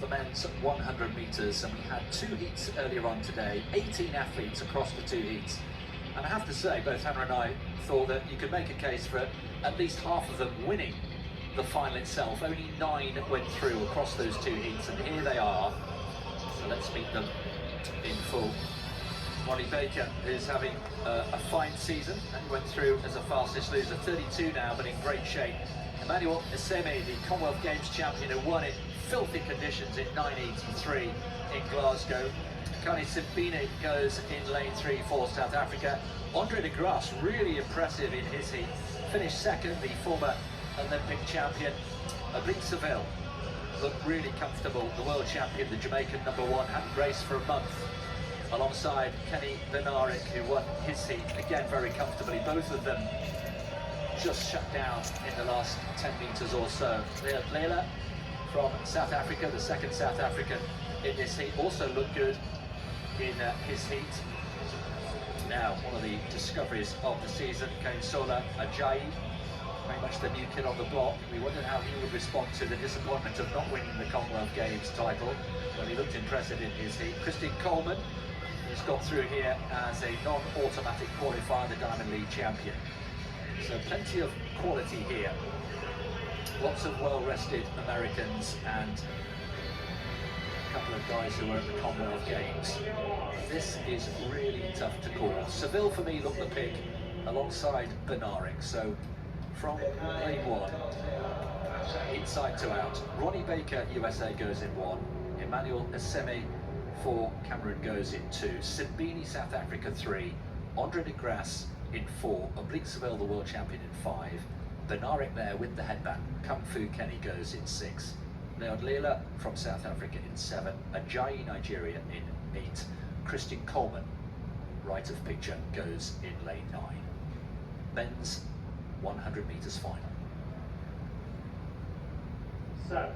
of the men's 100 metres, and we had 2 heats earlier on today, 18 athletes across the 2 heats. And I have to say, both Hannah and I thought that you could make a case for at least half of them winning the final itself. Only 9 went through across those 2 heats, and here they are. So let's meet them in full. Ronnie Baker is having a fine season and went through as a fastest loser, 32 now, but in great shape. Emmanuel Eseme, the Commonwealth Games champion, who won in filthy conditions in 9.83 in Glasgow. Kani Simbine goes in lane 3 for South Africa. Andre de Grasse, really impressive in his heat, finished second, the former Olympic champion. Oblique Seville looked really comfortable, the world champion, the Jamaican #1, hadn't raced for a month, alongside Kenny Benaric, who won his heat, again very comfortably. Both of them just shut down in the last 10 metres or so. Leila from South Africa, the second South African in this heat, also looked good in his heat. Now, one of the discoveries of the season, Kainsola Ajayi, very much the new kid on the block. We wondered how he would respond to the disappointment of not winning the Commonwealth Games title. Well, he looked impressive in his heat. Christian Coleman, who's got through here as a non-automatic qualifier, the Diamond League champion. So plenty of quality here. Lots of well-rested Americans and a couple of guys who were at the Commonwealth Games. This is really tough to call. Seville for me looked the pick alongside Benaric. So from lane 1, inside to out. Ronnie Baker, USA, goes in 1. Emmanuel Eseme for Cameroon goes in 2. Simbine, South Africa, 3. Andre de Grasse in 4. Oblique Seville, the world champion, in 5. Benaric there with the headband. Kung Fu Kenny goes in 6. Leon Leila from South Africa in 7. Ajayi, Nigeria, in 8. Christian Coleman, right of picture, goes in lane 9. Men's 100 metres final. So.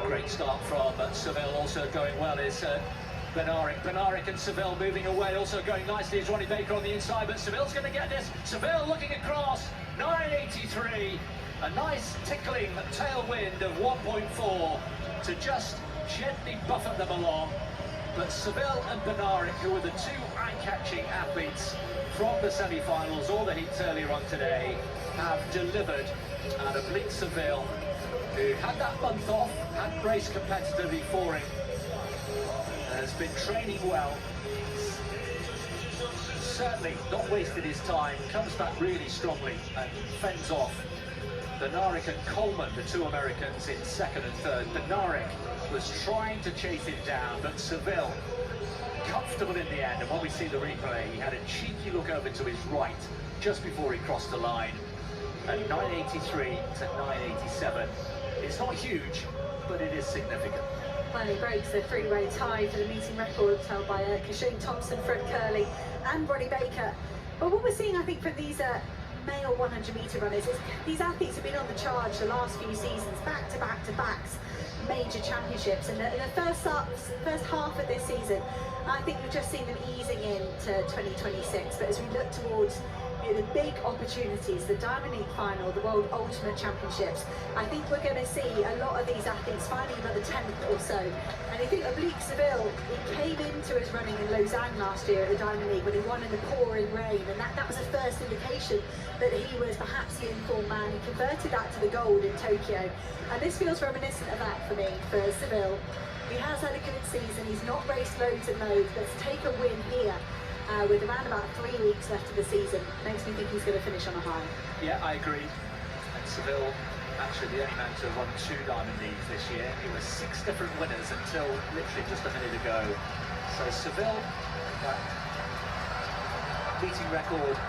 Great start from Seville, also going well is Benaric and Seville moving away, also going nicely is Ronnie Baker on the inside, but Seville's going to get this. Seville looking across, 9.83, a nice tickling tailwind of 1.4 to just gently buffet them along. But Seville and Benaric, who were the 2 eye-catching athletes from the semi-finals or the heats earlier on today, have delivered. And Oblique Seville, who had that month off, hadn't raced competitively for him, has been training well, certainly not wasted his time, comes back really strongly and fends off Benaric and Coleman, the 2 Americans, in 2nd and 3rd. Benaric was trying to chase him down, but Seville comfortable in the end, and when we see the replay, he had a cheeky look over to his right just before he crossed the line. At 9.83 to 9.87. It's not huge, but it is significant. Well, he breaks the 3-way tie for the meeting record held by Kashane Thompson, Fred Curley and Ronnie Baker. But what we're seeing, I think, from these male 100-metre runners is these athletes have been on the charge the last few seasons, back to back to backs, major championships. And the first half of this season, I think we've just seen them easing into 2026. But as we look towards the big opportunities, the Diamond League final, the World Ultimate Championships, I think we're going to see a lot of these athletes finding another 10th or so. And I think Oblique Seville, he came into his running in Lausanne last year at the Diamond League when he won in the pouring rain, and that was a first indication that he was perhaps the informed man. He converted that to the gold in Tokyo, and this feels reminiscent of that for me, for Seville. He has had a good season, he's not raced loads and loads, but to take a win here with around about 3 weeks left of the season, makes me think he's going to finish on a high. Yeah, I agree. And Seville, actually the only man to have won 2 Diamond Leagues this year. He was 6 different winners until literally just a minute ago. So Seville, that meeting record